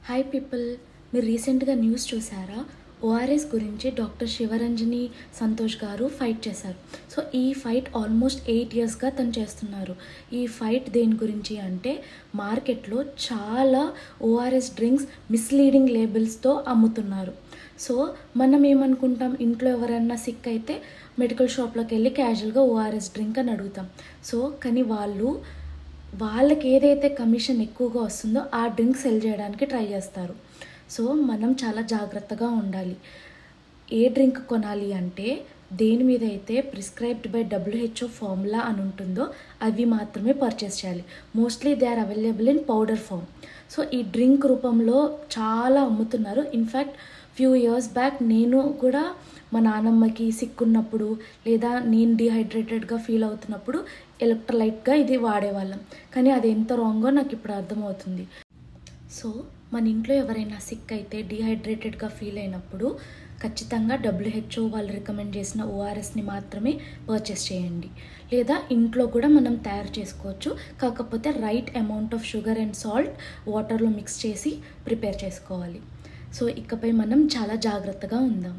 Hi people, మీరు రీసెంట్గా news చూసారా? ఓఆర్ఎస్ గురించి డాక్టర్ శివరంజని సంతోష్ గారు ఫైట్ చేశారు. సో ఈ ఫైట్ ఆల్మోస్ట్ 8 yearsగా తను చేస్తున్నారు. ఈ ఫైట్ దేని గురించి అంటే, మార్కెట్లో చాలా ఓఆర్ఎస్ డ్రింక్స్ మిస్లీడింగ్ లేబుల్స్తో అమ్ముతున్నారు. సో మనం ఏమనుకుంటాం, ఇంట్లో ఎవరైనా సిక్ అయితే మెడికల్ షాప్లోకి వెళ్ళి క్యాజువల్గా ఓఆర్ఎస్ డ్రింక్ అని అడుగుతాం. సో కానీ వాళ్ళకి ఏదైతే కమిషన్ ఎక్కువగా వస్తుందో ఆ డ్రింక్ సెల్ చేయడానికి ట్రై చేస్తారు. సో మనం చాలా జాగ్రత్తగా ఉండాలి. ఏ డ్రింక్ కొనాలి అంటే, దేని మీద అయితే ప్రిస్క్రైబ్డ్ బై WHO ఫార్ములా అని ఉంటుందో అవి మాత్రమే పర్చేస్ చేయాలి. Mostly they are available in powder form. So ఈ డ్రింక్ రూపంలో చాలా అమ్ముతున్నారు. ఇన్ఫ్యాక్ట్ ఫ్యూ ఇయర్స్ బ్యాక్ నేను కూడా మా నాన్నమ్మకి సిక్ ఉన్నప్పుడు లేదా నేను డిహైడ్రేటెడ్గా ఫీల్ అవుతున్నప్పుడు ఎలక్ట్రోలైట్గా ఇది వాడేవాళ్ళం. కానీ అది ఎంత రాంగో నాకు ఇప్పుడు అర్థమవుతుంది. సో మన ఇంట్లో ఎవరైనా సిక్ అయితే డిహైడ్రేటెడ్గా ఫీల్ అయినప్పుడు ఖచ్చితంగా WHO వాళ్ళు రికమెండ్ చేసిన ఓఆర్ఎస్ని మాత్రమే పర్చేస్ చేయండి. లేదా ఇంట్లో కూడా మనం తయారు చేసుకోవచ్చు. కాకపోతే right amount of sugar and salt వాటర్లో మిక్స్ చేసి ప్రిపేర్ చేసుకోవాలి. సో ఇకపై మనం చాలా జాగ్రత్తగా ఉందాం.